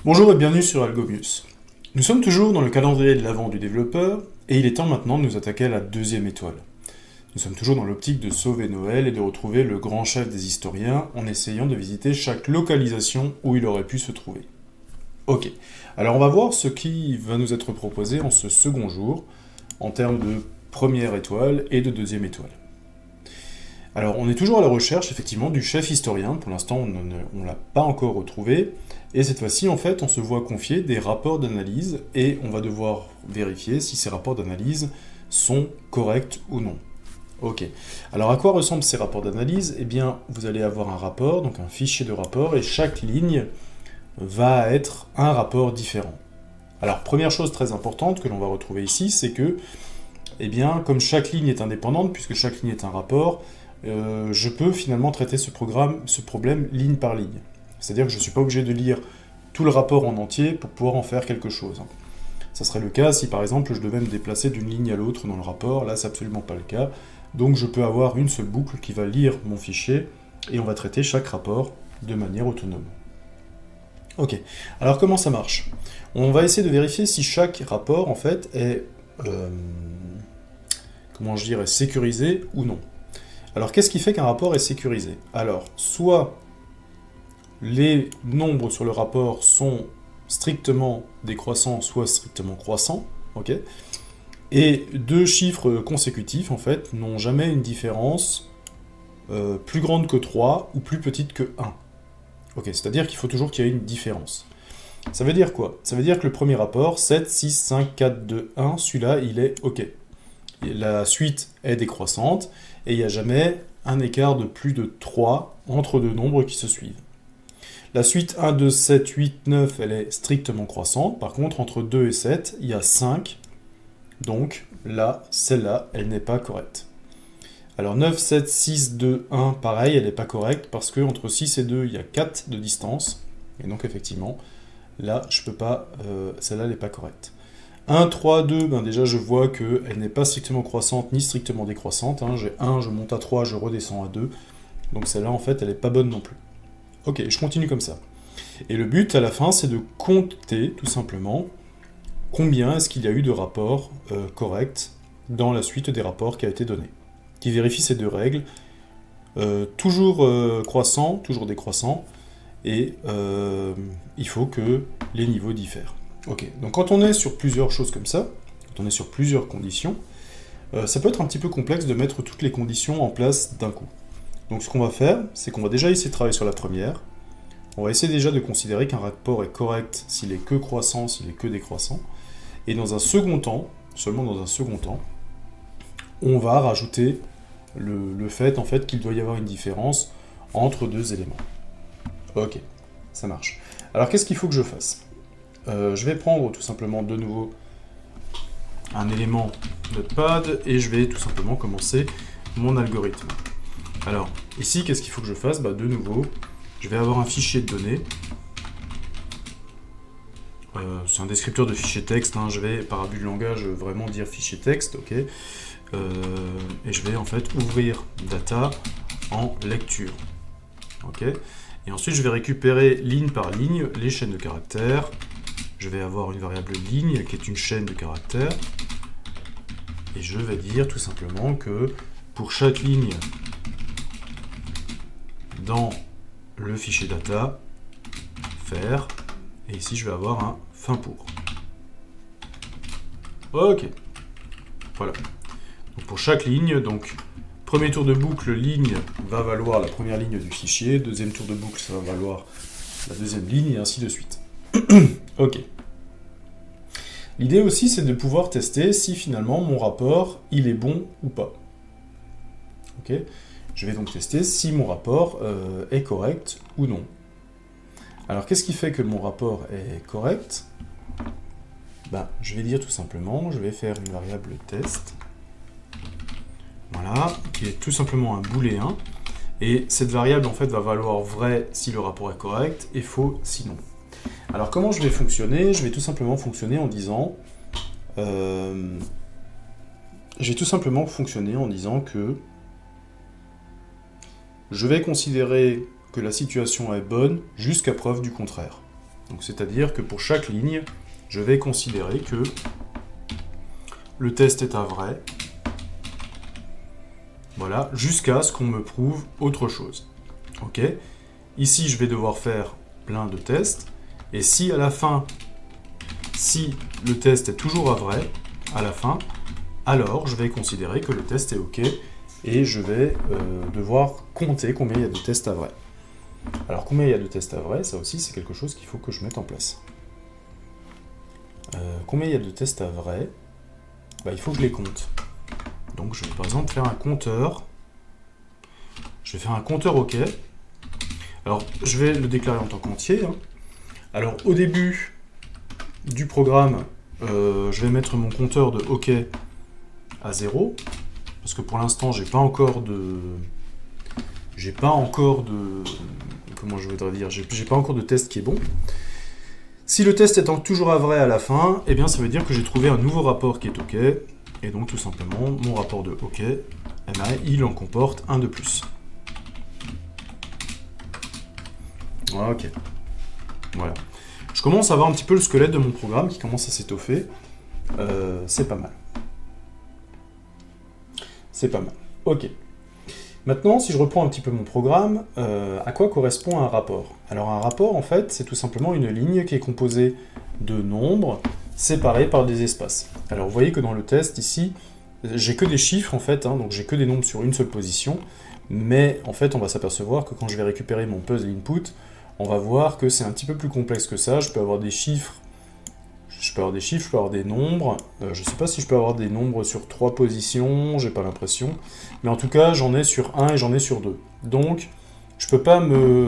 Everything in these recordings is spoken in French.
Bonjour et bienvenue sur Algomius. Nous sommes toujours dans le calendrier de l'Avent du développeur, et il est temps maintenant de nous attaquer à la deuxième étoile. Nous sommes toujours dans l'optique de sauver Noël et de retrouver le grand chef des historiens en essayant de visiter chaque localisation où il aurait pu se trouver. Ok, alors on va voir ce qui va nous être proposé en ce second jour, en termes de première étoile et de deuxième étoile. Alors on est toujours à la recherche effectivement du chef historien, pour l'instant on ne l'a pas encore retrouvé, et cette fois-ci en fait on se voit confier des rapports d'analyse, et on va devoir vérifier si ces rapports d'analyse sont corrects ou non. Ok, alors à quoi ressemblent ces rapports d'analyse? Eh bien vous allez avoir un rapport, donc un fichier de rapport, et chaque ligne va être un rapport différent. Alors première chose très importante que l'on va retrouver ici, c'est que, eh bien, comme chaque ligne est indépendante, puisque chaque ligne est un rapport, je peux finalement traiter ce problème ligne par ligne. C'est-à-dire que je ne suis pas obligé de lire tout le rapport en entier pour pouvoir en faire quelque chose. Ça serait le cas si par exemple je devais me déplacer d'une ligne à l'autre dans le rapport, là c'est absolument pas le cas. Donc je peux avoir une seule boucle qui va lire mon fichier, et on va traiter chaque rapport de manière autonome. Ok, alors comment ça marche? On va essayer de vérifier si chaque rapport en fait est, sécurisé ou non. Alors qu'est-ce qui fait qu'un rapport est sécurisé? Alors, soit les nombres sur le rapport sont strictement décroissants, soit strictement croissants, ok? Et deux chiffres consécutifs, en fait, n'ont jamais une différence plus grande que 3 ou plus petite que 1. Ok, c'est-à-dire qu'il faut toujours qu'il y ait une différence. Ça veut dire quoi? Ça veut dire que le premier rapport, 7, 6, 5, 4, 2, 1, celui-là, il est ok. La suite est décroissante, et il n'y a jamais un écart de plus de 3 entre deux nombres qui se suivent. La suite 1, 2, 7, 8, 9, elle est strictement croissante. Par contre, entre 2 et 7, il y a 5. Donc là, celle-là, elle n'est pas correcte. Alors 9, 7, 6, 2, 1, pareil, elle n'est pas correcte parce qu'entre 6 et 2, il y a 4 de distance. Et donc effectivement, là, je peux pas, celle-là, elle n'est pas correcte. 1, 3, 2, ben déjà je vois qu'elle n'est pas strictement croissante ni strictement décroissante. J'ai 1, je monte à 3, je redescends à 2. Donc celle-là, en fait, elle n'est pas bonne non plus. Ok, je continue comme ça. Et le but, à la fin, c'est de compter, tout simplement, combien est-ce qu'il y a eu de rapports corrects dans la suite des rapports qui a été donnée. Qui vérifie ces deux règles, toujours croissant, toujours décroissant, et il faut que les niveaux diffèrent. Ok, donc quand on est sur plusieurs choses comme ça, quand on est sur plusieurs conditions, ça peut être un petit peu complexe de mettre toutes les conditions en place d'un coup. Donc ce qu'on va faire, c'est qu'on va déjà essayer de travailler sur la première. On va essayer déjà de considérer qu'un rapport est correct s'il est que croissant, s'il est que décroissant. Et dans un second temps, seulement dans un second temps, on va rajouter le fait en fait qu'il doit y avoir une différence entre deux éléments. Ok, ça marche. Alors qu'est-ce qu'il faut que je fasse? Je vais prendre tout simplement de nouveau un élément Notepad et je vais tout simplement commencer mon algorithme. Alors ici, qu'est-ce qu'il faut que je fasse? De nouveau, je vais avoir un fichier de données. C'est un descripteur de fichier texte, je vais par abus de langage vraiment dire fichier texte, ok. Et je vais en fait ouvrir data en lecture, ok. Et ensuite je vais récupérer ligne par ligne les chaînes de caractères. Je vais avoir une variable ligne qui est une chaîne de caractères, et je vais dire tout simplement que pour chaque ligne dans le fichier data, faire, et ici je vais avoir un fin pour. Ok, voilà. Donc pour chaque ligne, donc premier tour de boucle, ligne va valoir la première ligne du fichier, deuxième tour de boucle, ça va valoir la deuxième ligne, et ainsi de suite. Ok. L'idée aussi, c'est de pouvoir tester si finalement mon rapport, il est bon ou pas. Ok. Je vais donc tester si mon rapport est correct ou non. Alors qu'est-ce qui fait que mon rapport est correct? Je vais dire tout simplement, je vais faire une variable test. Voilà, qui est tout simplement un booléen. Et cette variable en fait va valoir vrai si le rapport est correct et faux sinon. Alors comment je vais fonctionner? Je vais tout simplement fonctionner en disant que je vais considérer que la situation est bonne jusqu'à preuve du contraire. Donc c'est-à-dire que pour chaque ligne, je vais considérer que le test est un vrai. Voilà, jusqu'à ce qu'on me prouve autre chose. Ok. Ici, je vais devoir faire plein de tests. Et si à la fin, si le test est toujours un vrai, à la fin, alors je vais considérer que le test est OK. Et je vais devoir compter combien il y a de tests à vrai. Alors combien il y a de tests à vrai, ça aussi c'est quelque chose qu'il faut que je mette en place. Combien il y a de tests à vrai, il faut que je les compte. Donc je vais par exemple faire un compteur. Je vais faire un compteur OK. Alors je vais le déclarer en tant qu'entier. Alors au début du programme, je vais mettre mon compteur de OK à 0. Parce que pour l'instant j'ai pas encore de... Comment je voudrais dire, j'ai pas encore de test qui est bon. Si le test étant toujours à vrai à la fin, eh bien ça veut dire que j'ai trouvé un nouveau rapport qui est OK. Et donc tout simplement, mon rapport de OK, il en comporte un de plus. Ok. Voilà. Je commence à voir un petit peu le squelette de mon programme qui commence à s'étoffer. C'est pas mal. C'est pas mal. Ok. Maintenant, si je reprends un petit peu mon programme, à quoi correspond un rapport? Alors un rapport, en fait, c'est tout simplement une ligne qui est composée de nombres séparés par des espaces. Alors vous voyez que dans le test, ici, j'ai que des chiffres, en fait, donc j'ai que des nombres sur une seule position, mais en fait, on va s'apercevoir que quand je vais récupérer mon puzzle input, on va voir que c'est un petit peu plus complexe que ça. Je peux avoir des chiffres, je peux avoir des nombres. Je ne sais pas si je peux avoir des nombres sur 3 positions, j'ai pas l'impression. Mais en tout cas, j'en ai sur 1 et j'en ai sur 2. Donc, je peux pas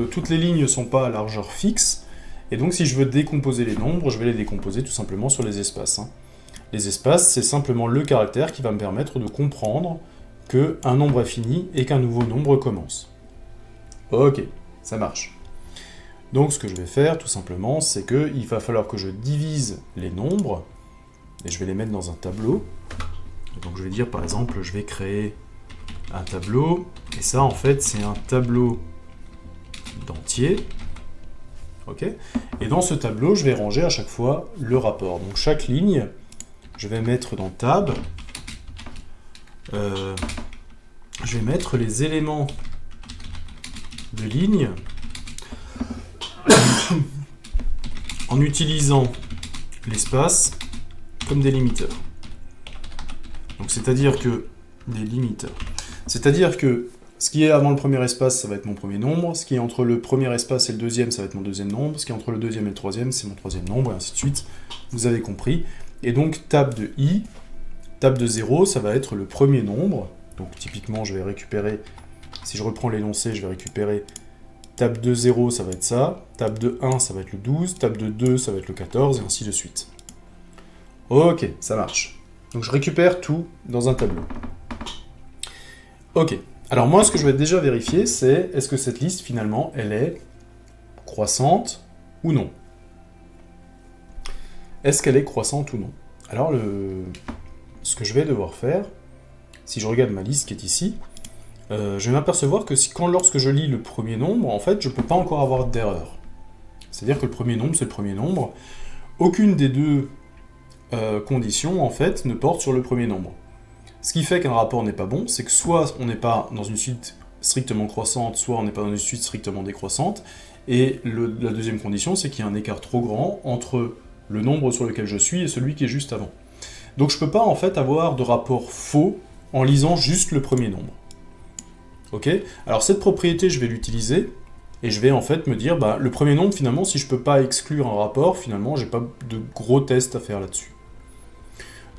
toutes les lignes ne sont pas à largeur fixe. Et donc, si je veux décomposer les nombres, je vais les décomposer tout simplement sur les espaces. Les espaces, c'est simplement le caractère qui va me permettre de comprendre qu'un nombre est fini et qu'un nouveau nombre commence. Ok, ça marche. Donc ce que je vais faire tout simplement, c'est qu'il va falloir que je divise les nombres, et je vais les mettre dans un tableau. Donc je vais dire par exemple, je vais créer un tableau, et ça en fait c'est un tableau d'entiers. Ok. Et dans ce tableau, je vais ranger à chaque fois le rapport. Donc chaque ligne, je vais mettre dans Tab, je vais mettre les éléments de ligne en utilisant l'espace comme des limiteurs. Donc c'est-à-dire que des limiteurs. C'est-à-dire que ce qui est avant le premier espace, ça va être mon premier nombre. Ce qui est entre le premier espace et le deuxième, ça va être mon deuxième nombre. Ce qui est entre le deuxième et le troisième, c'est mon troisième nombre, et ainsi de suite. Vous avez compris. Et donc tab de i, tab de 0, ça va être le premier nombre. Donc typiquement, je vais récupérer, si je reprends l'énoncé, je vais récupérer tab de 0, ça va être ça, tab de 1, ça va être le 12, tab de 2, ça va être le 14, et ainsi de suite. Ok, ça marche. Donc je récupère tout dans un tableau. Ok, alors moi ce que je vais déjà vérifier, c'est est-ce que cette liste finalement, elle est croissante ou non? Est-ce qu'elle est croissante ou non? Alors ce que je vais devoir faire, si je regarde ma liste qui est ici, je vais m'apercevoir que lorsque je lis le premier nombre, en fait, je ne peux pas encore avoir d'erreur. C'est-à-dire que le premier nombre, c'est le premier nombre. Aucune des deux conditions, en fait, ne porte sur le premier nombre. Ce qui fait qu'un rapport n'est pas bon, c'est que soit on n'est pas dans une suite strictement croissante, soit on n'est pas dans une suite strictement décroissante. Et la deuxième condition, c'est qu'il y a un écart trop grand entre le nombre sur lequel je suis et celui qui est juste avant. Donc je ne peux pas, en fait, avoir de rapport faux en lisant juste le premier nombre. Ok, alors cette propriété, je vais l'utiliser, et je vais en fait me dire, le premier nombre, finalement, si je ne peux pas exclure un rapport, finalement, j'ai pas de gros tests à faire là-dessus.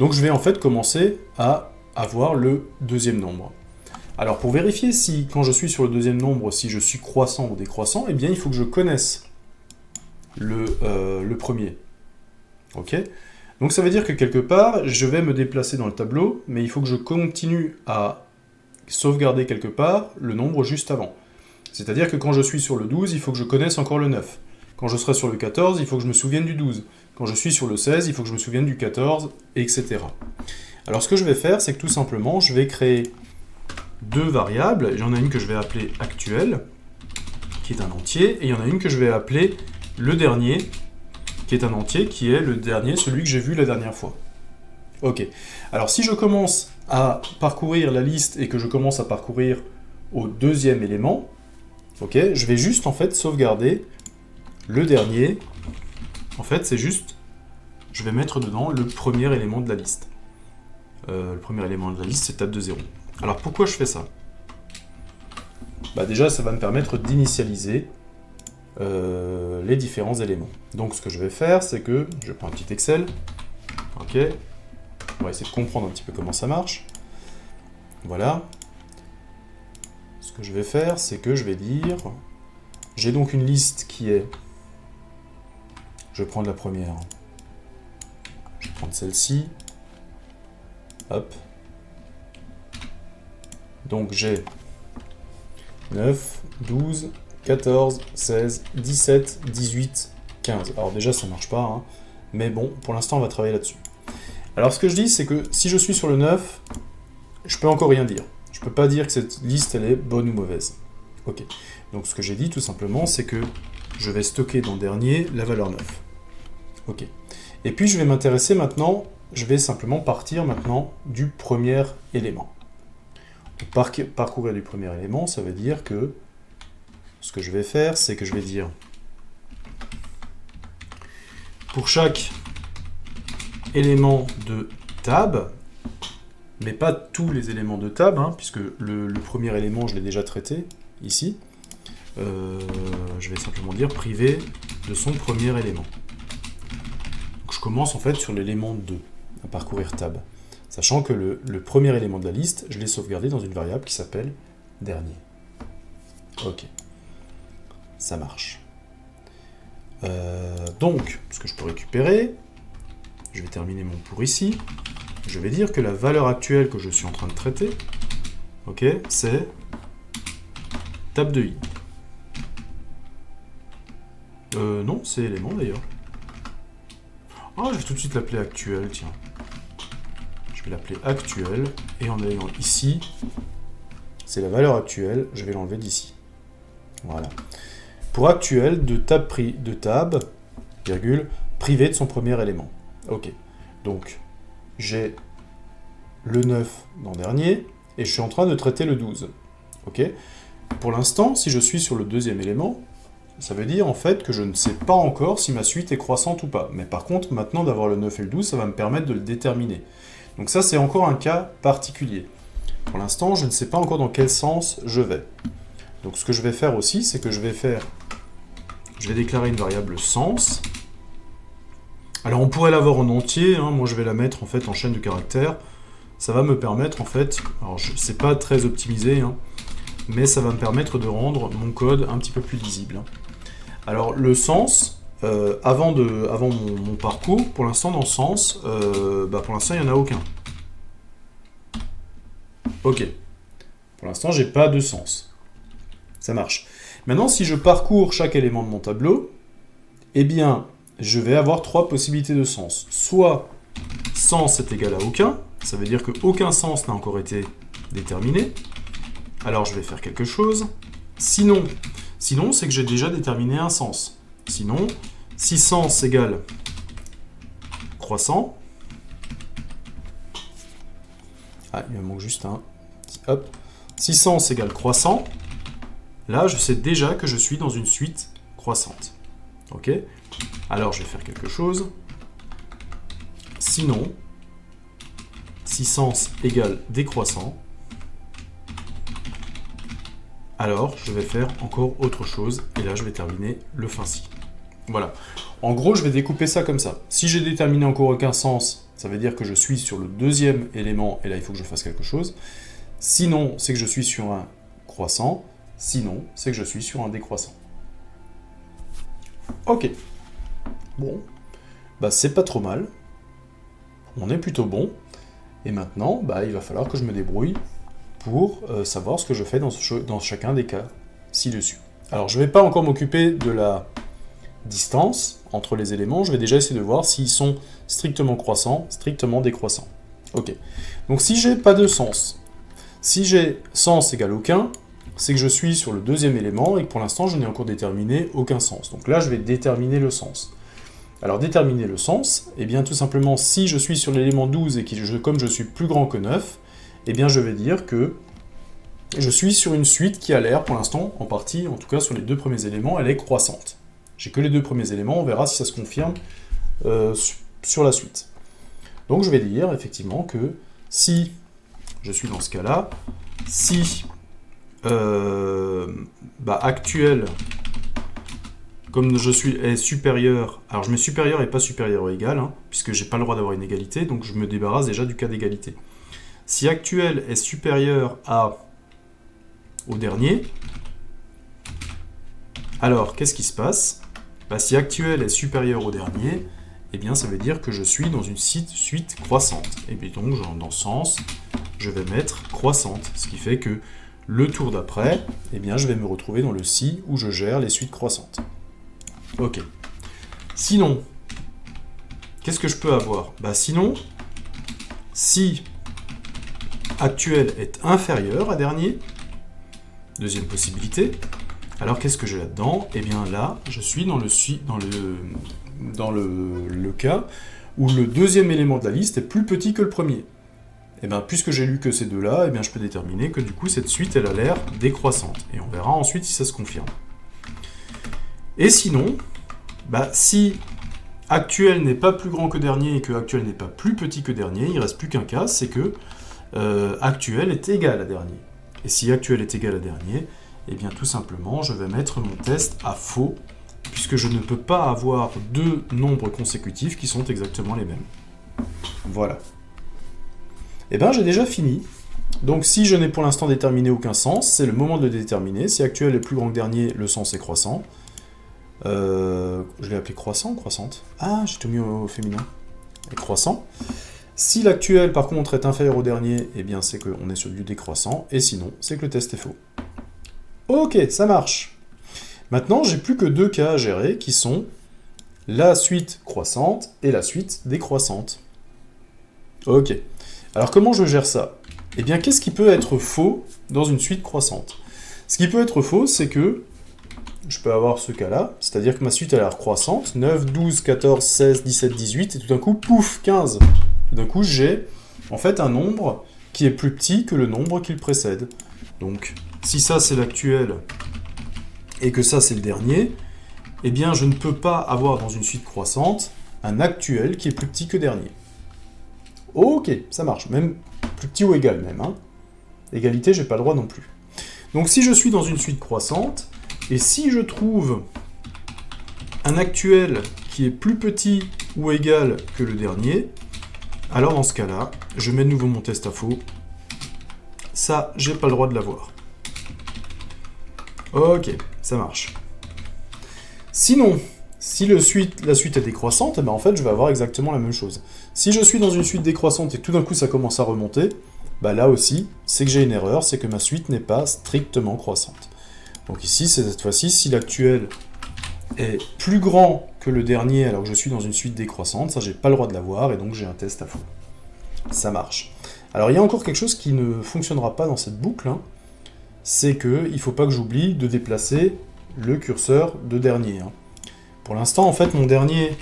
Donc je vais en fait commencer à avoir le deuxième nombre. Alors pour vérifier si, quand je suis sur le deuxième nombre, si je suis croissant ou décroissant, eh bien il faut que je connaisse le premier. Ok, donc ça veut dire que quelque part, je vais me déplacer dans le tableau, mais il faut que je continue à sauvegarder quelque part le nombre juste avant. C'est-à-dire que quand je suis sur le 12, il faut que je connaisse encore le 9. Quand je serai sur le 14, il faut que je me souvienne du 12. Quand je suis sur le 16, il faut que je me souvienne du 14, etc. Alors ce que je vais faire, c'est que tout simplement, je vais créer deux variables. Il y en a une que je vais appeler actuelle, qui est un entier, et il y en a une que je vais appeler le dernier, qui est un entier, qui est le dernier, celui que j'ai vu la dernière fois. Ok. Alors si je commence à parcourir la liste et que je commence à parcourir au deuxième élément, ok, je vais juste en fait sauvegarder le dernier. En fait, c'est juste, je vais mettre dedans le premier élément de la liste. Le premier élément de la liste, c'est table de 0. Alors pourquoi je fais ça? Bah déjà, ça va me permettre d'initialiser les différents éléments. Donc ce que je vais faire, c'est que je prends un petit Excel. Ok. On va essayer de comprendre un petit peu comment ça marche. Voilà. Ce que je vais faire, c'est que je vais dire... J'ai donc une liste qui est... Je vais prendre la première. Je vais prendre celle-ci. Hop. Donc j'ai 9, 12, 14, 16, 17, 18, 15. Alors déjà, ça marche pas, hein. Mais bon, pour l'instant, on va travailler là-dessus. Alors ce que je dis, c'est que si je suis sur le 9, je peux encore rien dire. Je peux pas dire que cette liste, elle est bonne ou mauvaise. Ok. Donc ce que j'ai dit, tout simplement, c'est que je vais stocker dans le dernier la valeur 9. Ok. Et puis je vais m'intéresser maintenant, je vais simplement partir maintenant du premier élément. Parcourir du premier élément, ça veut dire que ce que je vais faire, c'est que je vais dire pour chaque élément de tab, mais pas tous les éléments de tab, hein, puisque le premier élément, je l'ai déjà traité ici. Je vais simplement dire privé de son premier élément. Donc, je commence en fait sur l'élément 2, à parcourir tab. Sachant que le premier élément de la liste, je l'ai sauvegardé dans une variable qui s'appelle dernier. Ok. Ça marche. Donc, ce que je peux récupérer, je vais terminer mon pour ici. Je vais dire que la valeur actuelle que je suis en train de traiter, ok, c'est tab de i. Non, c'est élément d'ailleurs. Ah, je vais tout de suite l'appeler actuel, tiens. Je vais l'appeler actuel, et en allant ici, c'est la valeur actuelle, je vais l'enlever d'ici. Voilà. Pour actuel, de tab, virgule, privé de son premier élément. Ok. Donc, j'ai le 9 dans dernier, et je suis en train de traiter le 12. Ok. Pour l'instant, si je suis sur le deuxième élément, ça veut dire en fait que je ne sais pas encore si ma suite est croissante ou pas. Mais par contre, maintenant d'avoir le 9 et le 12, ça va me permettre de le déterminer. Donc ça, c'est encore un cas particulier. Pour l'instant, je ne sais pas encore dans quel sens je vais. Donc ce que je vais faire aussi, c'est que je vais déclarer une variable sens. Alors on pourrait l'avoir en entier, hein. Moi je vais la mettre en fait en chaîne de caractères. Ça va me permettre en fait, alors c'est pas très optimisé, hein, mais ça va me permettre de rendre mon code un petit peu plus lisible, hein. Alors le sens, avant mon parcours, pour l'instant dans sens, pour l'instant il n'y en a aucun. Ok. Pour l'instant j'ai pas de sens. Ça marche. Maintenant si je parcours chaque élément de mon tableau, eh bien je vais avoir trois possibilités de sens. Soit sens est égal à aucun, ça veut dire qu'aucun sens n'a encore été déterminé. Alors je vais faire quelque chose. Sinon c'est que j'ai déjà déterminé un sens. Sinon, si sens égale croissant, ah, il me manque juste un. Hop. Si sens égale croissant, là, je sais déjà que je suis dans une suite croissante. Ok? Alors, je vais faire quelque chose. Sinon, si sens égale décroissant, alors je vais faire encore autre chose, et là, je vais terminer le fin-ci. Voilà. En gros, je vais découper ça comme ça. Si j'ai déterminé encore aucun sens, ça veut dire que je suis sur le deuxième élément, et là, il faut que je fasse quelque chose. Sinon, c'est que je suis sur un croissant. Sinon, c'est que je suis sur un décroissant. Ok. Bon. Bah, c'est pas trop mal. On est plutôt bon. Et maintenant, bah, il va falloir que je me débrouille pour savoir ce que je fais dans chacun des cas ci-dessus. Alors, je ne vais pas encore m'occuper de la distance entre les éléments. Je vais déjà essayer de voir s'ils sont strictement croissants, strictement décroissants. Ok. Donc, si j'ai pas de sens, si j'ai sens égale aucun, c'est que je suis sur le deuxième élément et que pour l'instant, je n'ai encore déterminé aucun sens. Donc là, je vais déterminer le sens. Alors déterminer le sens, eh bien tout simplement si je suis sur l'élément 12 et que comme je suis plus grand que 9, eh bien je vais dire que je suis sur une suite qui a l'air pour l'instant, en partie, en tout cas sur les deux premiers éléments, elle est croissante. J'ai que les deux premiers éléments, on verra si ça se confirme sur la suite. Donc je vais dire effectivement que si je suis dans ce cas-là, si actuel, comme je suis, est supérieur, alors je mets supérieur et pas supérieur ou égal, hein, puisque j'ai pas le droit d'avoir une égalité, donc je me débarrasse déjà du cas d'égalité. Si actuel est supérieur au dernier, alors qu'est-ce qui se passe? Si actuel est supérieur au dernier, eh bien ça veut dire que je suis dans une suite croissante. Et puis donc dans ce sens, je vais mettre croissante, ce qui fait que le tour d'après, eh bien je vais me retrouver dans le si où je gère les suites croissantes. Ok. Sinon, qu'est-ce que je peux avoir? Sinon, si actuel est inférieur à dernier, deuxième possibilité, alors qu'est-ce que j'ai là-dedans? Eh bien là, je suis dans le cas où le deuxième élément de la liste est plus petit que le premier. Et bien puisque j'ai lu que ces deux-là, eh bien je peux déterminer que du coup cette suite elle a l'air décroissante. Et on verra ensuite si ça se confirme. Et sinon, si actuel n'est pas plus grand que dernier et que actuel n'est pas plus petit que dernier, il ne reste plus qu'un cas, c'est que actuel est égal à dernier. Et si actuel est égal à dernier, eh bien tout simplement je vais mettre mon test à faux, puisque je ne peux pas avoir deux nombres consécutifs qui sont exactement les mêmes. Voilà. Eh bien j'ai déjà fini. Donc si je n'ai pour l'instant déterminé aucun sens, c'est le moment de le déterminer. Si actuel est plus grand que dernier, le sens est croissant. Je l'ai appelé croissant ou croissante? Ah, j'ai tout mis au féminin. Et croissant. Si l'actuel par contre est inférieur au dernier, eh bien c'est qu'on est sur du décroissant, et sinon c'est que le test est faux. Ok, ça marche. Maintenant j'ai plus que deux cas à gérer qui sont la suite croissante et la suite décroissante. Ok. Alors comment je gère ça? Eh bien qu'est-ce qui peut être faux dans une suite croissante? Ce qui peut être faux, c'est que je peux avoir ce cas-là, c'est-à-dire que ma suite a l'air croissante, 9, 12, 14, 16, 17, 18, et tout d'un coup, pouf, 15. Tout d'un coup, j'ai en fait un nombre qui est plus petit que le nombre qui le précède. Donc, si ça c'est l'actuel et que ça c'est le dernier, eh bien je ne peux pas avoir dans une suite croissante un actuel qui est plus petit que dernier. Ok, ça marche, même plus petit ou égal même. Hein. Égalité, j'ai pas le droit non plus. Donc si je suis dans une suite croissante, et si je trouve un actuel qui est plus petit ou égal que le dernier, alors dans ce cas-là, je mets de nouveau mon test à faux. Ça, j'ai pas le droit de l'avoir. Ok, ça marche. Sinon, si la suite est décroissante, eh ben en fait, je vais avoir exactement la même chose. Si je suis dans une suite décroissante et que tout d'un coup ça commence à remonter, là aussi, c'est que j'ai une erreur, c'est que ma suite n'est pas strictement croissante. Donc ici, cette fois-ci, si l'actuel est plus grand que le dernier alors que je suis dans une suite décroissante, ça j'ai pas le droit de l'avoir et donc j'ai un test à faux. Ça marche. Alors il y a encore quelque chose qui ne fonctionnera pas dans cette boucle, hein. C'est qu'il ne faut pas que j'oublie de déplacer le curseur de dernier. Hein. Pour l'instant, en fait, mon dernier,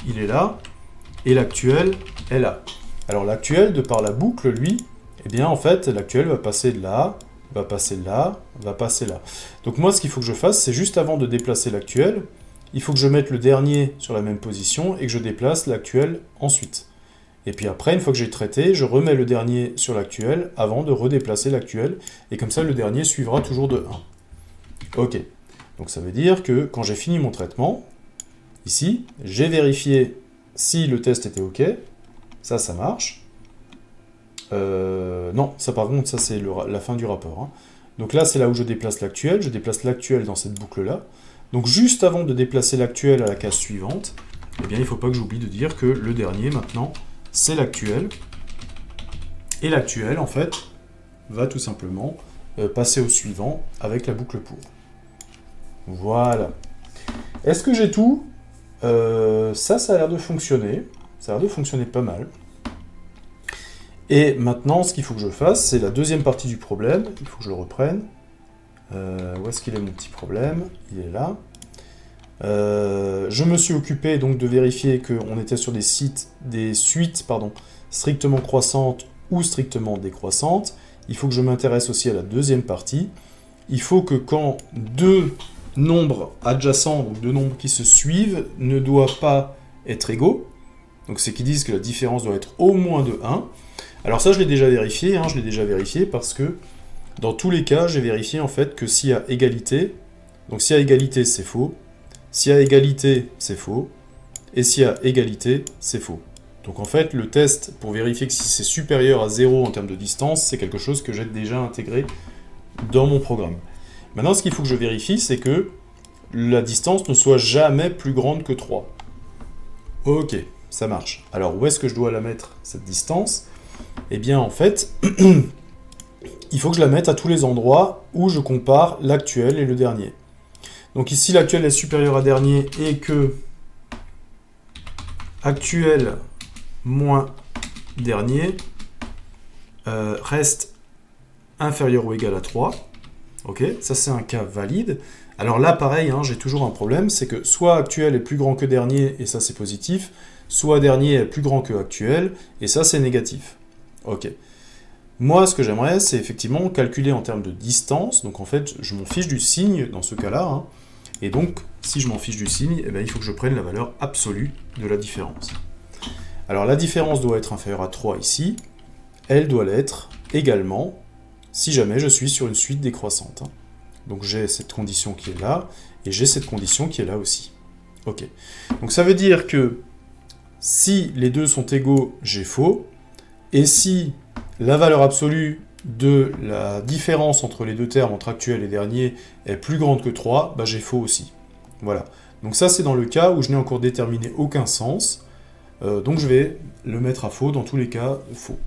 il est là, et l'actuel est là. Alors l'actuel, de par la boucle, lui, eh bien en fait, l'actuel va passer de là, va passer là, va passer là. Donc moi, ce qu'il faut que je fasse, c'est juste avant de déplacer l'actuel, il faut que je mette le dernier sur la même position et que je déplace l'actuel ensuite. Et puis après, une fois que j'ai traité, je remets le dernier sur l'actuel avant de redéplacer l'actuel, et comme ça, le dernier suivra toujours de 1. Ok. Donc ça veut dire que quand j'ai fini mon traitement, ici, j'ai vérifié si le test était ok, ça marche. Non, ça par contre, ça c'est la fin du rapport. Hein. Donc là, c'est là où je déplace l'actuel dans cette boucle-là. Donc juste avant de déplacer l'actuel à la case suivante, eh bien, il ne faut pas que j'oublie de dire que le dernier, maintenant, c'est l'actuel. Et l'actuel, en fait, va tout simplement passer au suivant avec la boucle pour. Voilà. Est-ce que j'ai tout? Ça a l'air de fonctionner. Ça a l'air de fonctionner pas mal. Et maintenant, ce qu'il faut que je fasse, c'est la deuxième partie du problème. Il faut que je le reprenne. Où est-ce qu'il est mon petit problème? Il est là. Je me suis occupé donc de vérifier qu'on était sur des suites strictement croissantes ou strictement décroissantes. Il faut que je m'intéresse aussi à la deuxième partie. Il faut que quand deux nombres adjacents, donc deux nombres qui se suivent, ne doivent pas être égaux, donc c'est qu'ils disent que la différence doit être au moins de 1. Alors ça je l'ai déjà vérifié, parce que dans tous les cas, j'ai vérifié en fait que s'il y a égalité, donc s'il y a égalité c'est faux, s'il y a égalité c'est faux, et s'il y a égalité c'est faux. Donc en fait, le test pour vérifier que si c'est supérieur à 0 en termes de distance, c'est quelque chose que j'ai déjà intégré dans mon programme. Maintenant, ce qu'il faut que je vérifie, c'est que la distance ne soit jamais plus grande que 3. Ok, ça marche. Alors, où est-ce que je dois la mettre, cette distance? Eh bien, en fait, il faut que je la mette à tous les endroits où je compare l'actuel et le dernier. Donc ici, l'actuel est supérieur à dernier et que actuel moins dernier reste inférieur ou égal à 3. Ok, ça c'est un cas valide. Alors là, pareil, hein, j'ai toujours un problème, c'est que soit actuel est plus grand que dernier, et ça c'est positif, soit dernier est plus grand que actuel, et ça c'est négatif. Ok. Moi, ce que j'aimerais, c'est effectivement calculer en termes de distance, donc en fait, je m'en fiche du signe dans ce cas-là, hein, et donc, si je m'en fiche du signe, eh bien, il faut que je prenne la valeur absolue de la différence. Alors la différence doit être inférieure à 3 ici, elle doit l'être également si jamais je suis sur une suite décroissante. Donc j'ai cette condition qui est là, et j'ai cette condition qui est là aussi. Ok. Donc ça veut dire que si les deux sont égaux, j'ai faux, et si la valeur absolue de la différence entre les deux termes, entre actuel et dernier, est plus grande que 3, bah j'ai faux aussi. Voilà. Donc ça c'est dans le cas où je n'ai encore déterminé aucun sens, donc je vais le mettre à faux, dans tous les cas, faux.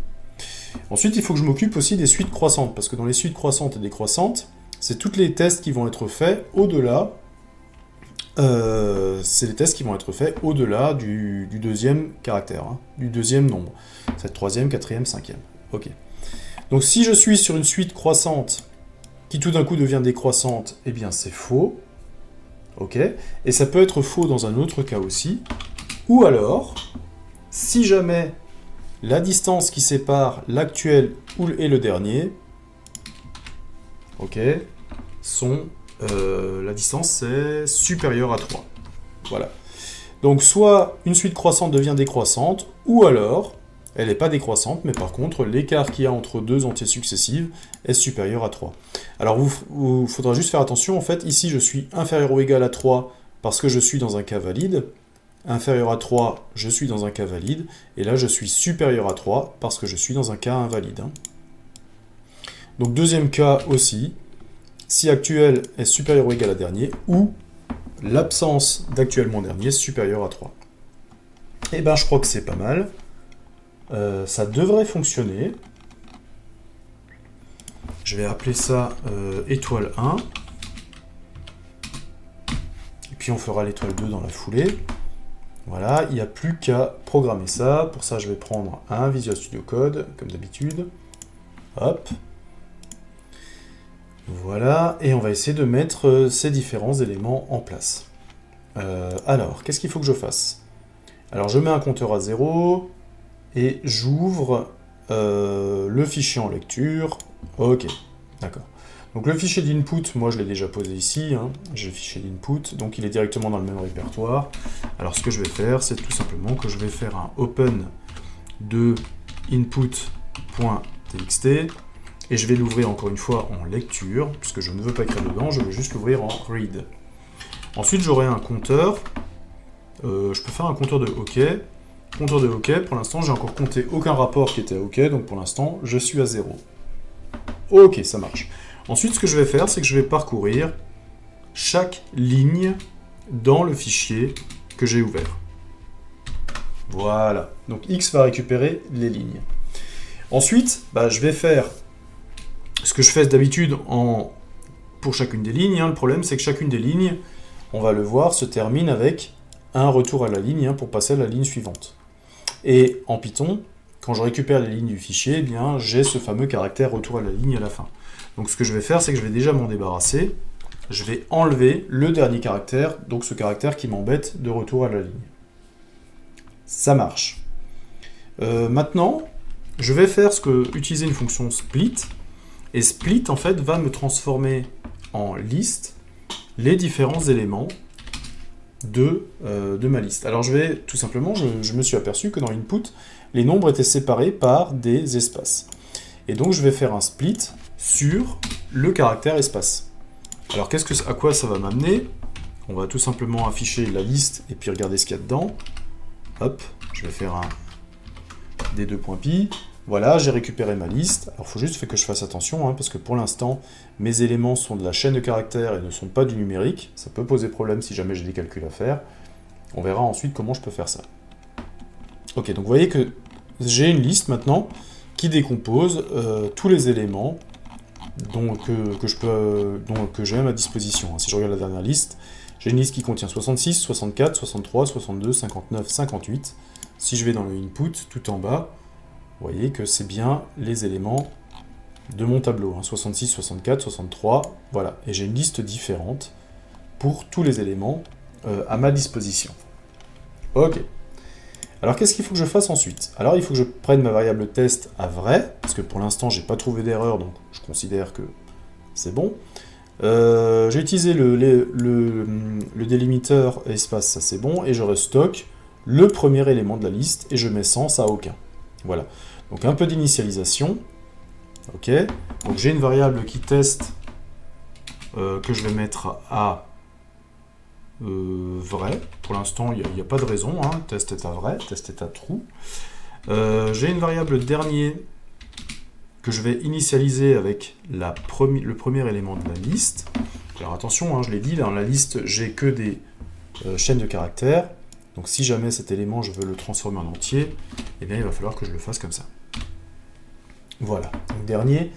Ensuite, il faut que je m'occupe aussi des suites croissantes, parce que dans les suites croissantes et décroissantes, c'est tous les tests qui vont être faits au-delà, du deuxième caractère, hein, du deuxième nombre. C'est troisième, quatrième, cinquième. Ok. Donc si je suis sur une suite croissante qui tout d'un coup devient décroissante, eh bien c'est faux. Ok. Et ça peut être faux dans un autre cas aussi. Ou alors, si jamais la distance qui sépare l'actuel et le dernier, ok, la distance est supérieure à 3. Voilà. Donc soit une suite croissante devient décroissante, ou alors elle n'est pas décroissante, mais par contre l'écart qu'il y a entre deux entiers successifs est supérieur à 3. Alors il faudra juste faire attention, en fait, ici je suis inférieur ou égal à 3 parce que je suis dans un cas valide, inférieur à 3, je suis dans un cas valide, et là je suis supérieur à 3 parce que je suis dans un cas invalide. Donc deuxième cas aussi, si actuel est supérieur ou égal à dernier, ou l'absence d'actuel moins dernier supérieur à 3. Et ben je crois que c'est pas mal. Ça devrait fonctionner. Je vais appeler ça étoile 1. Et puis on fera l'étoile 2 dans la foulée. Voilà, il n'y a plus qu'à programmer ça. Pour ça, je vais prendre un Visual Studio Code, comme d'habitude. Hop. Voilà, et on va essayer de mettre ces différents éléments en place. Alors, qu'est-ce qu'il faut que je fasse? Alors, je mets un compteur à 0, et j'ouvre le fichier en lecture. Ok, d'accord. Donc le fichier d'input, moi je l'ai déjà posé ici, hein. J'ai le fichier d'input, donc il est directement dans le même répertoire. Alors ce que je vais faire, c'est tout simplement que je vais faire un open de input.txt, et je vais l'ouvrir encore une fois en lecture, puisque je ne veux pas écrire dedans, je veux juste l'ouvrir en read. Ensuite j'aurai un compteur, je peux faire un compteur de OK. Compteur de OK, pour l'instant j'ai encore compté aucun rapport qui était à OK, donc pour l'instant je suis à 0. Ok, ça marche. Ensuite, ce que je vais faire, c'est que je vais parcourir chaque ligne dans le fichier que j'ai ouvert. Voilà. Donc X va récupérer les lignes. Ensuite, je vais faire ce que je fais d'habitude pour chacune des lignes. Le problème, c'est que chacune des lignes, on va le voir, se termine avec un retour à la ligne pour passer à la ligne suivante. Et en Python, quand je récupère les lignes du fichier, eh bien, j'ai ce fameux caractère retour à la ligne à la fin. Donc ce que je vais faire, c'est que je vais déjà m'en débarrasser je vais enlever le dernier caractère, donc ce caractère qui m'embête de retour à la ligne. Ça marche. Maintenant, je vais faire utiliser une fonction split, et split en fait va me transformer en liste les différents éléments de ma liste. Alors tout simplement, je me suis aperçu que dans input, les nombres étaient séparés par des espaces. Et donc je vais faire un split sur le caractère espace. Alors à quoi ça va m'amener? On va tout simplement afficher la liste et puis regarder ce qu'il y a dedans. Hop, je vais faire des 2.pi. Voilà, j'ai récupéré ma liste. Alors, il faut juste que je fasse attention, parce que pour l'instant, mes éléments sont de la chaîne de caractères et ne sont pas du numérique. Ça peut poser problème si jamais j'ai des calculs à faire. On verra ensuite comment je peux faire ça. Ok, donc vous voyez que j'ai une liste maintenant qui décompose tous les éléments que j'ai à ma disposition. Si je regarde la dernière liste, j'ai une liste qui contient 66, 64, 63, 62, 59, 58. Si je vais dans le input, tout en bas, vous voyez que c'est bien les éléments de mon tableau. 66, 64, 63, voilà. Et j'ai une liste différente pour tous les éléments à ma disposition. Ok. Alors qu'est-ce qu'il faut que je fasse ensuite? Alors il faut que je prenne ma variable test à vrai, parce que pour l'instant j'ai pas trouvé d'erreur, donc je considère que c'est bon. J'ai utilisé le délimiteur espace, ça c'est bon, et je restocke le premier élément de la liste, et je mets sens à aucun. Voilà. Donc un peu d'initialisation. Ok. Donc j'ai une variable qui teste que je vais mettre à vrai. Pour l'instant, il n'y a pas de raison. Test est à vrai, test est à true. J'ai une variable dernier que je vais initialiser avec le premier élément de la liste. Alors attention, je l'ai dit, dans la liste, j'ai que des chaînes de caractères. Donc si jamais cet élément, je veux le transformer en entier, eh bien il va falloir que je le fasse comme ça. Voilà. Donc dernier,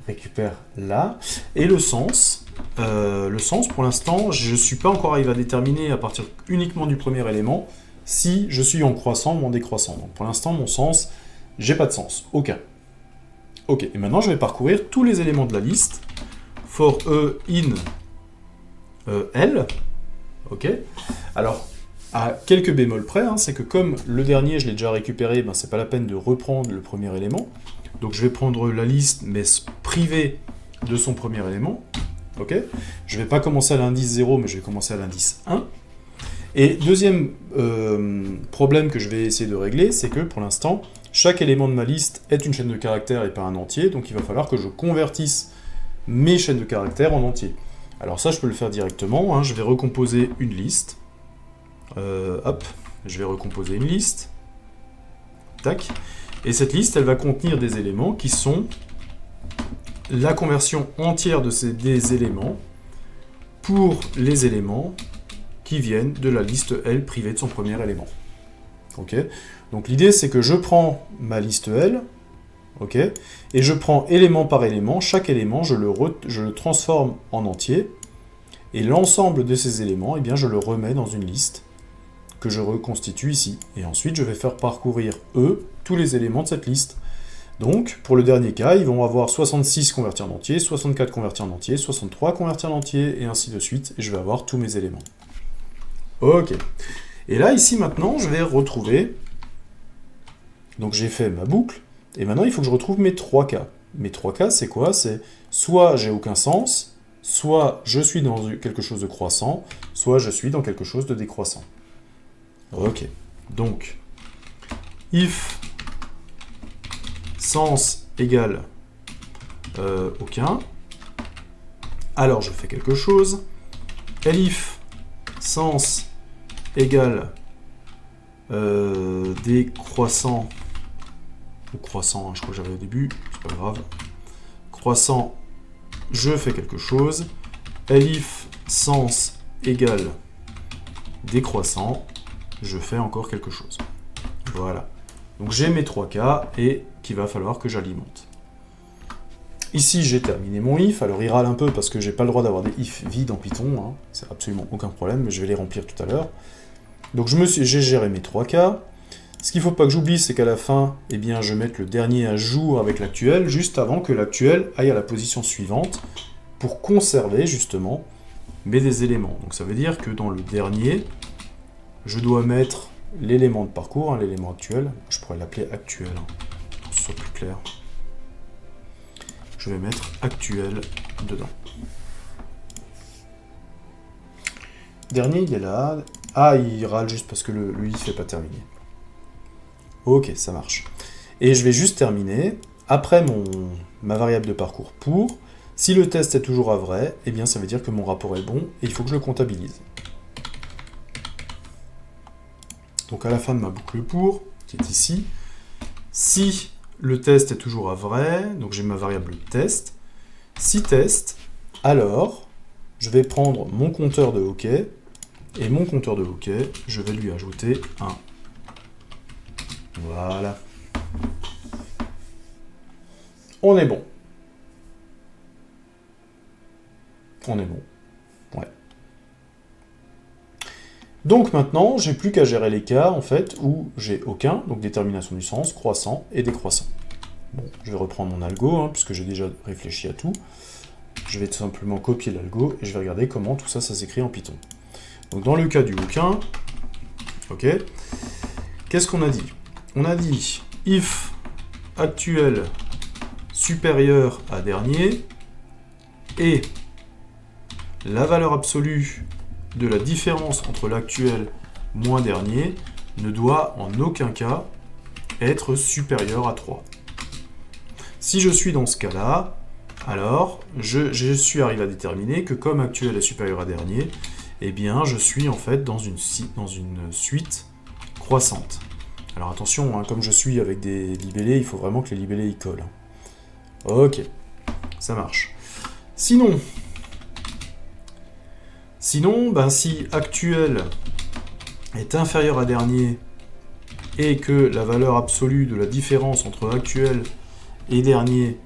récupère là. Et le sens, pour l'instant, je ne suis pas encore arrivé à déterminer à partir uniquement du premier élément si je suis en croissant ou en décroissant. Donc pour l'instant, mon sens, j'ai pas de sens. Aucun. Ok, et maintenant je vais parcourir tous les éléments de la liste. For E in L. Ok. Alors, à quelques bémols près, c'est que comme le dernier je l'ai déjà récupéré, c'est pas la peine de reprendre le premier élément. Donc je vais prendre la liste, mais privée de son premier élément. Ok. Je vais pas commencer à l'indice 0, mais je vais commencer à l'indice 1. Et deuxième problème que je vais essayer de régler, c'est que pour l'instant, chaque élément de ma liste est une chaîne de caractères et pas un entier, donc il va falloir que je convertisse mes chaînes de caractères en entier. Alors ça, je peux le faire directement, je vais recomposer une liste. Hop, je vais recomposer une liste. Tac. Et cette liste, elle va contenir des éléments qui sont la conversion entière des éléments pour les éléments qui viennent de la liste L privée de son premier élément. Ok. Donc l'idée, c'est que je prends ma liste L, ok, et je prends élément par élément, chaque élément, je le transforme en entier, et l'ensemble de ces éléments, eh bien, je le remets dans une liste que je reconstitue ici. Et ensuite, je vais faire parcourir, tous les éléments de cette liste. Donc, pour le dernier cas, ils vont avoir 66 convertis en entier, 64 convertis en entier, 63 convertis en entier, et ainsi de suite, et je vais avoir tous mes éléments. Ok. Et là, ici, maintenant, je vais retrouver... Donc, j'ai fait ma boucle, et maintenant, il faut que je retrouve mes 3 cas. Mes 3 cas, c'est quoi? C'est soit j'ai aucun sens, soit je suis dans quelque chose de croissant, soit je suis dans quelque chose de décroissant. Ok. Donc, if sens égale aucun, alors je fais quelque chose. Elif sens égale décroissant, ou croissant, je crois que j'avais au début, c'est pas grave. Croissant, je fais quelque chose. Elif sens égale décroissant, je fais encore quelque chose. Voilà. Donc j'ai mes 3 cas et qu'il va falloir que j'alimente. Ici, j'ai terminé mon if. Alors il râle un peu parce que j'ai pas le droit d'avoir des if vides en Python. C'est absolument aucun problème, mais je vais les remplir tout à l'heure. Donc j'ai géré mes 3 cas. Ce qu'il ne faut pas que j'oublie, c'est qu'à la fin, eh bien, je mette le dernier à jour avec l'actuel, juste avant que l'actuel aille à la position suivante pour conserver justement mes éléments. Donc ça veut dire que dans le dernier, je dois mettre l'élément de parcours, hein, l'élément actuel. Je pourrais l'appeler actuel, hein, pour que ce soit plus clair. Je vais mettre actuel dedans. Dernier, il est là. Ah, il râle juste parce que le if n'est pas terminé. Ok, ça marche. Et je vais juste terminer. Après ma variable de parcours pour, si le test est toujours à vrai, eh bien ça veut dire que mon rapport est bon et il faut que je le comptabilise. Donc à la fin de ma boucle pour, qui est ici, si le test est toujours à vrai, donc j'ai ma variable test, si test, alors je vais prendre mon compteur de hockey, et mon compteur de hockey, je vais lui ajouter 1. Voilà. On est bon. On est bon. Ouais. Donc maintenant, j'ai plus qu'à gérer les cas, en fait, où j'ai aucun, donc détermination du sens, croissant et décroissant. Bon, je vais reprendre mon algo, hein, puisque j'ai déjà réfléchi à tout. Je vais tout simplement copier l'algo, et je vais regarder comment tout ça, ça s'écrit en Python. Donc dans le cas du aucun, ok, qu'est-ce qu'on a dit? On a dit if actuel supérieur à dernier, et la valeur absolue de la différence entre l'actuel moins dernier ne doit en aucun cas être supérieure à 3. Si je suis dans ce cas-là, alors je suis arrivé à déterminer que comme actuel est supérieur à dernier, eh bien je suis en fait dans une suite croissante. Alors attention, hein, comme je suis avec des libellés, il faut vraiment que les libellés y collent. Ok, ça marche. Sinon, ben, si actuel est inférieur à dernier et que la valeur absolue de la différence entre actuel et dernier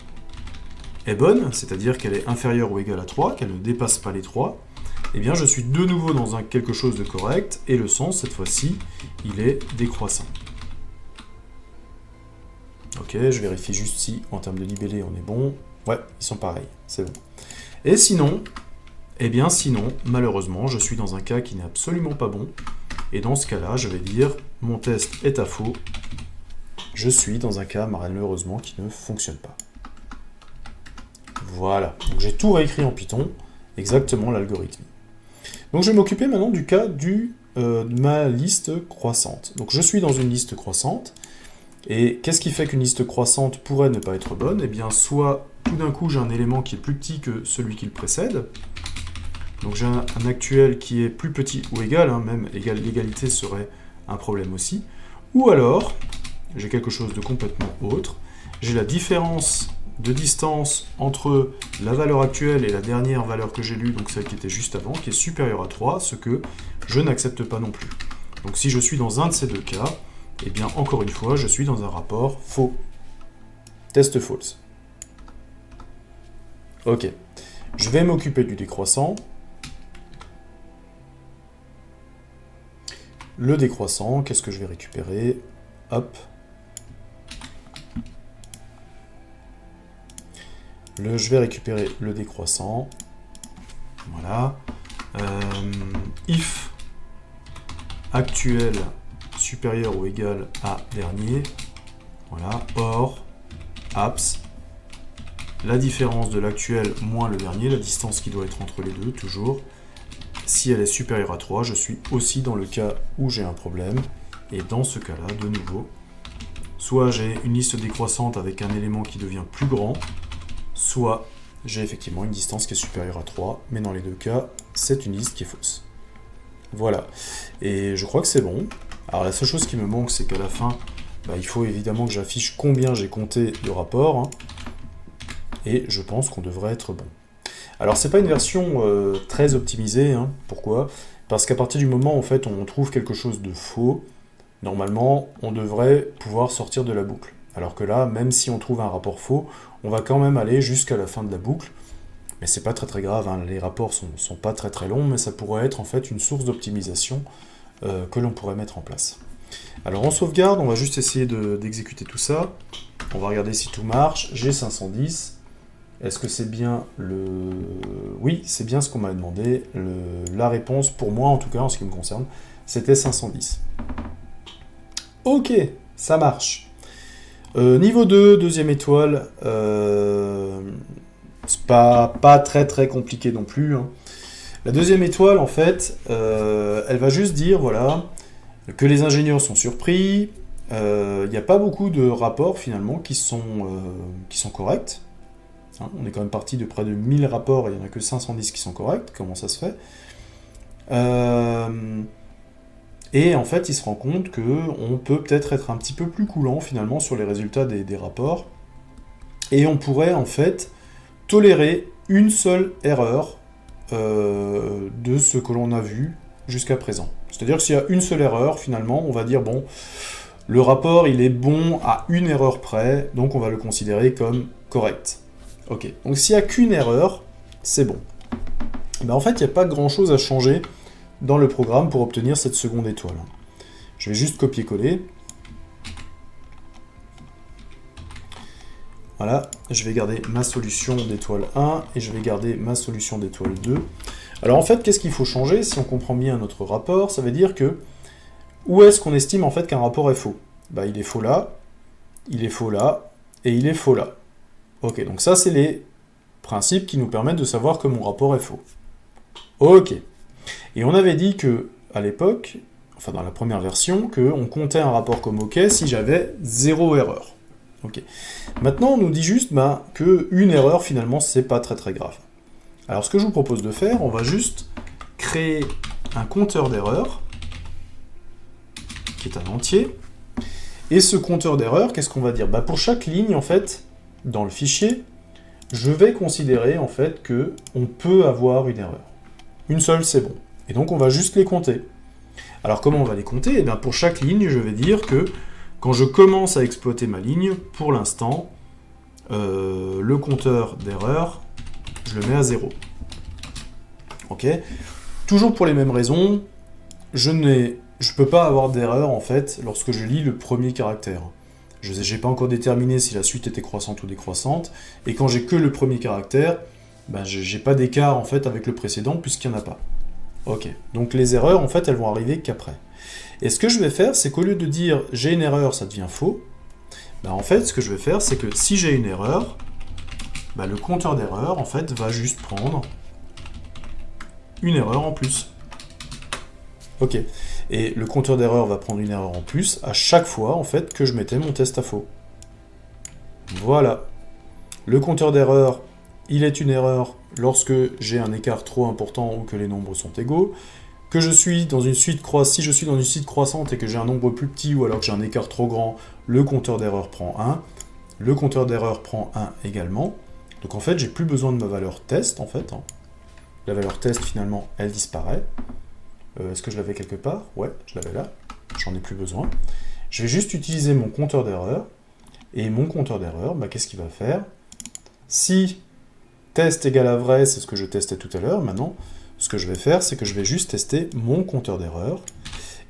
est bonne, c'est-à-dire qu'elle est inférieure ou égale à 3, qu'elle ne dépasse pas les 3, eh bien je suis de nouveau dans quelque chose de correct, et le sens, cette fois-ci, il est décroissant. Ok, je vérifie juste si, en termes de libellé, on est bon. Ouais, ils sont pareils, c'est bon. Et sinon, eh bien sinon, malheureusement, je suis dans un cas qui n'est absolument pas bon, et dans ce cas-là, je vais dire, mon test est à faux, je suis dans un cas, malheureusement, qui ne fonctionne pas. Voilà, donc j'ai tout réécrit en Python, exactement l'algorithme. Donc je vais m'occuper maintenant du cas de ma liste croissante. Donc je suis dans une liste croissante, et qu'est-ce qui fait qu'une liste croissante pourrait ne pas être bonne? Eh bien, soit tout d'un coup j'ai un élément qui est plus petit que celui qui le précède, donc j'ai un actuel qui est plus petit ou égal, hein, même l'égalité serait un problème aussi, ou alors j'ai quelque chose de complètement autre, j'ai la différence de distance entre la valeur actuelle et la dernière valeur que j'ai lue, donc celle qui était juste avant, qui est supérieure à 3, ce que je n'accepte pas non plus. Donc si je suis dans un de ces deux cas, eh bien encore une fois, je suis dans un rapport faux. Test false. Ok. Je vais m'occuper du décroissant. Le décroissant, qu'est-ce que je vais récupérer? Hop. Je vais récupérer le décroissant. Voilà. If actuel supérieur ou égal à dernier. Voilà. Or, abs, la différence de l'actuel moins le dernier, la distance qui doit être entre les deux, toujours. Si elle est supérieure à 3, je suis aussi dans le cas où j'ai un problème. Et dans ce cas-là, de nouveau, soit j'ai une liste décroissante avec un élément qui devient plus grand, soit j'ai effectivement une distance qui est supérieure à 3, mais dans les deux cas, c'est une liste qui est fausse. Voilà. Et je crois que c'est bon. Alors la seule chose qui me manque, c'est qu'à la fin, il faut évidemment que j'affiche combien j'ai compté de rapports, hein, et je pense qu'on devrait être bon. Alors c'est pas une version très optimisée, hein. Pourquoi? Parce qu'à partir du moment où en fait, on trouve quelque chose de faux, normalement, on devrait pouvoir sortir de la boucle. Alors que là, même si on trouve un rapport faux, on va quand même aller jusqu'à la fin de la boucle. Mais c'est pas très grave, hein. Les rapports sont pas très longs, mais ça pourrait être en fait une source d'optimisation que l'on pourrait mettre en place. Alors on sauvegarde, on va juste essayer d'exécuter tout ça. On va regarder si tout marche. J'ai 510. Est-ce que c'est bien le... Oui, c'est bien ce qu'on m'a demandé. La réponse, pour moi en tout cas, en ce qui me concerne, c'était 510. Ok, ça marche. Niveau 2, deuxième étoile, c'est pas très très compliqué non plus. Hein. La deuxième étoile, en fait, elle va juste dire, voilà, que les ingénieurs sont surpris. Il n'y a pas beaucoup de rapports, finalement, qui sont corrects. Hein, on est quand même parti de près de 1000 rapports et il n'y en a que 510 qui sont corrects. Comment ça se fait Et en fait, il se rend compte qu'on peut peut-être être un petit peu plus coulant, finalement, sur les résultats des rapports. Et on pourrait, en fait, tolérer une seule erreur de ce que l'on a vu jusqu'à présent. C'est-à-dire que s'il y a une seule erreur, finalement, on va dire, bon, le rapport, il est bon à une erreur près, donc on va le considérer comme correct. Ok, donc s'il n'y a qu'une erreur, c'est bon. Ben, en fait, il n'y a pas grand-chose à changer dans le programme pour obtenir cette seconde étoile. Je vais juste copier-coller. Voilà, je vais garder ma solution d'étoile 1 et je vais garder ma solution d'étoile 2. Alors en fait, qu'est-ce qu'il faut changer? Si on comprend bien notre rapport, ça veut dire que où est-ce qu'on estime en fait qu'un rapport est faux? Bah, il est faux là, il est faux là, et il est faux là. Ok, donc ça c'est les principes qui nous permettent de savoir que mon rapport est faux. Ok. Et on avait dit que, à l'époque, enfin dans la première version, qu'on comptait un rapport comme OK si j'avais 0 erreur. Ok. Maintenant, on nous dit juste qu'une erreur, finalement, c'est pas très très grave. Alors, ce que je vous propose de faire, on va juste créer un compteur d'erreurs, qui est un entier. Et ce compteur d'erreurs, qu'est-ce qu'on va dire? Pour chaque ligne, en fait, dans le fichier, je vais considérer, en fait, qu'on peut avoir une erreur. Une seule, c'est bon. Et donc, on va juste les compter. Alors, comment on va les compter? Eh bien, pour chaque ligne, je vais dire que quand je commence à exploiter ma ligne, pour l'instant, le compteur d'erreur, je le mets à 0. Ok? Toujours pour les mêmes raisons, je ne peux pas avoir d'erreur, en fait, lorsque je lis le premier caractère. Je n'ai pas encore déterminé si la suite était croissante ou décroissante, et quand j'ai que le premier caractère, je n'ai pas d'écart, en fait, avec le précédent, puisqu'il n'y en a pas. Ok, donc les erreurs, en fait, elles vont arriver qu'après. Et ce que je vais faire, c'est qu'au lieu de dire « j'ai une erreur, ça devient faux », en fait, ce que je vais faire, c'est que si j'ai une erreur, le compteur d'erreur, en fait, va juste prendre une erreur en plus. Ok, et le compteur d'erreur va prendre une erreur en plus à chaque fois, en fait, que je mettais mon test à faux. Voilà. Le compteur d'erreur, il est une erreur lorsque j'ai un écart trop important ou que les nombres sont égaux. Que je suis dans une suite croissante, si je suis dans une suite croissante et que j'ai un nombre plus petit ou alors que j'ai un écart trop grand, le compteur d'erreur prend 1. Le compteur d'erreur prend 1 également. Donc en fait, j'ai plus besoin de ma valeur test, en fait. La valeur test, finalement, elle disparaît. Est-ce que je l'avais quelque part? Ouais, je l'avais là. J'en ai plus besoin. Je vais juste utiliser mon compteur d'erreur. Et mon compteur d'erreur, qu'est-ce qu'il va faire? Si test égale à vrai, c'est ce que je testais tout à l'heure, maintenant, ce que je vais faire, c'est que je vais juste tester mon compteur d'erreur.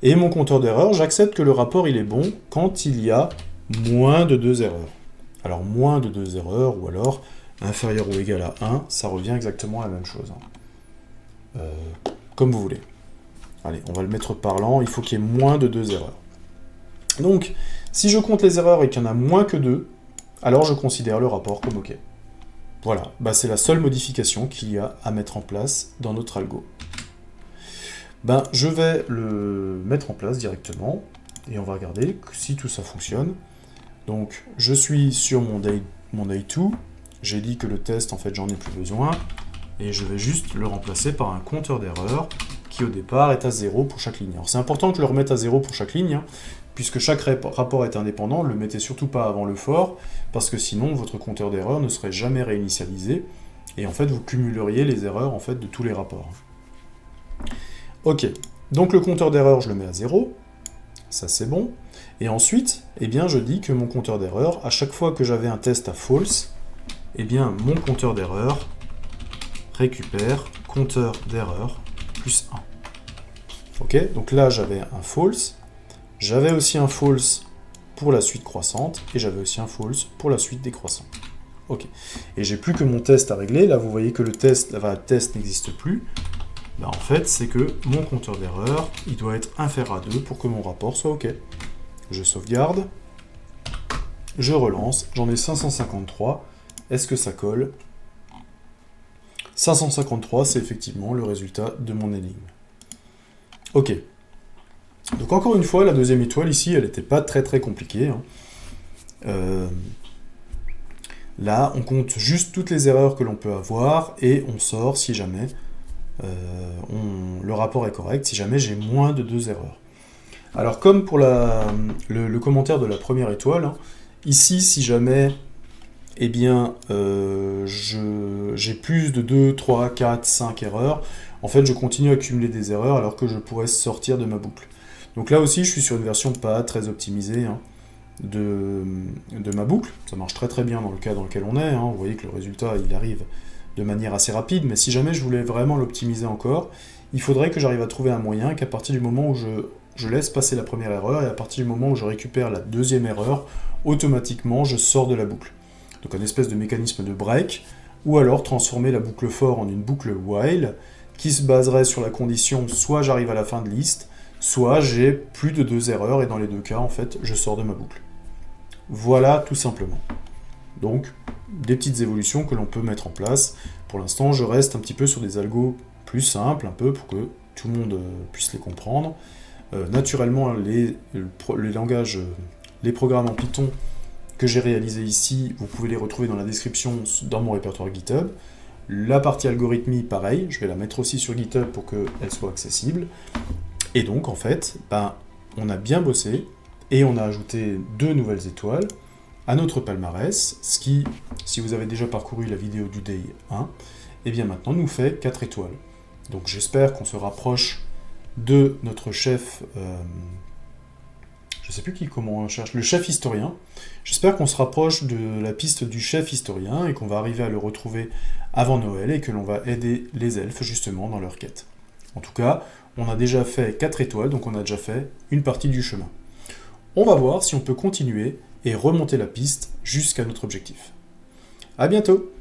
Et mon compteur d'erreur, j'accepte que le rapport il est bon quand il y a moins de 2 erreurs. Alors moins de 2 erreurs, ou alors inférieur ou égal à 1, ça revient exactement à la même chose. Comme vous voulez. Allez, on va le mettre parlant, il faut qu'il y ait moins de 2 erreurs. Donc, si je compte les erreurs et qu'il y en a moins que 2, alors je considère le rapport comme OK. Voilà, c'est la seule modification qu'il y a à mettre en place dans notre algo. Je vais le mettre en place directement, et on va regarder si tout ça fonctionne. Donc, je suis sur mon day2, j'ai dit que le test, en fait, j'en ai plus besoin, et je vais juste le remplacer par un compteur d'erreur qui, au départ, est à 0 pour chaque ligne. Alors, c'est important que je le remette à 0 pour chaque ligne, puisque chaque rapport est indépendant, ne le mettez surtout pas avant le for, parce que sinon, votre compteur d'erreur ne serait jamais réinitialisé, et en fait, vous cumuleriez les erreurs, en fait, de tous les rapports. Ok, donc le compteur d'erreur, je le mets à 0, ça c'est bon, et ensuite, je dis que mon compteur d'erreur, à chaque fois que j'avais un test à false, mon compteur d'erreur récupère compteur d'erreur plus 1. Ok, donc là, j'avais un false, j'avais aussi un false pour la suite croissante, et j'avais aussi un false pour la suite décroissante. Ok. Et j'ai plus que mon test à régler. Là, vous voyez que le test, test n'existe plus. Ben, en fait, c'est que mon compteur d'erreur, il doit être inférieur à 2 pour que mon rapport soit OK. Je sauvegarde. Je relance. J'en ai 553. Est-ce que ça colle? 553, c'est effectivement le résultat de mon énigme. OK. Donc encore une fois, la deuxième étoile ici, elle n'était pas très très compliquée. Hein. Là, on compte juste toutes les erreurs que l'on peut avoir et on sort si jamais le rapport est correct, si jamais j'ai moins de 2 erreurs. Alors comme pour le commentaire de la première étoile, hein, ici si jamais eh bien, j'ai plus de 2, 3, 4, 5 erreurs, en fait je continue à accumuler des erreurs alors que je pourrais sortir de ma boucle. Donc là aussi je suis sur une version pas très optimisée, hein, de ma boucle. Ça marche très très bien dans le cas dans lequel on est. Hein. Vous voyez que le résultat il arrive de manière assez rapide, mais si jamais je voulais vraiment l'optimiser encore, il faudrait que j'arrive à trouver un moyen qu'à partir du moment où je laisse passer la première erreur et à partir du moment où je récupère la deuxième erreur, automatiquement je sors de la boucle. Donc un espèce de mécanisme de break, ou alors transformer la boucle for en une boucle while qui se baserait sur la condition soit j'arrive à la fin de liste, soit j'ai plus de 2 erreurs et dans les deux cas en fait je sors de ma boucle. Voilà tout simplement. Donc des petites évolutions que l'on peut mettre en place. Pour l'instant je reste un petit peu sur des algos plus simples, un peu pour que tout le monde puisse les comprendre. Naturellement les langages, les programmes en Python que j'ai réalisés ici, vous pouvez les retrouver dans la description dans mon répertoire GitHub. La partie algorithmie, pareil, je vais la mettre aussi sur GitHub pour qu'elle soit accessible. Et donc en fait, on a bien bossé et on a ajouté 2 nouvelles étoiles à notre palmarès, ce qui, si vous avez déjà parcouru la vidéo du Day 1, et bien maintenant nous fait 4 étoiles. Donc j'espère qu'on se rapproche de notre chef, je sais plus comment on cherche, le chef historien. J'espère qu'on se rapproche de la piste du chef historien et qu'on va arriver à le retrouver avant Noël et que l'on va aider les elfes justement dans leur quête. En tout cas, on a déjà fait 4 étoiles, donc on a déjà fait une partie du chemin. On va voir si on peut continuer et remonter la piste jusqu'à notre objectif. À bientôt!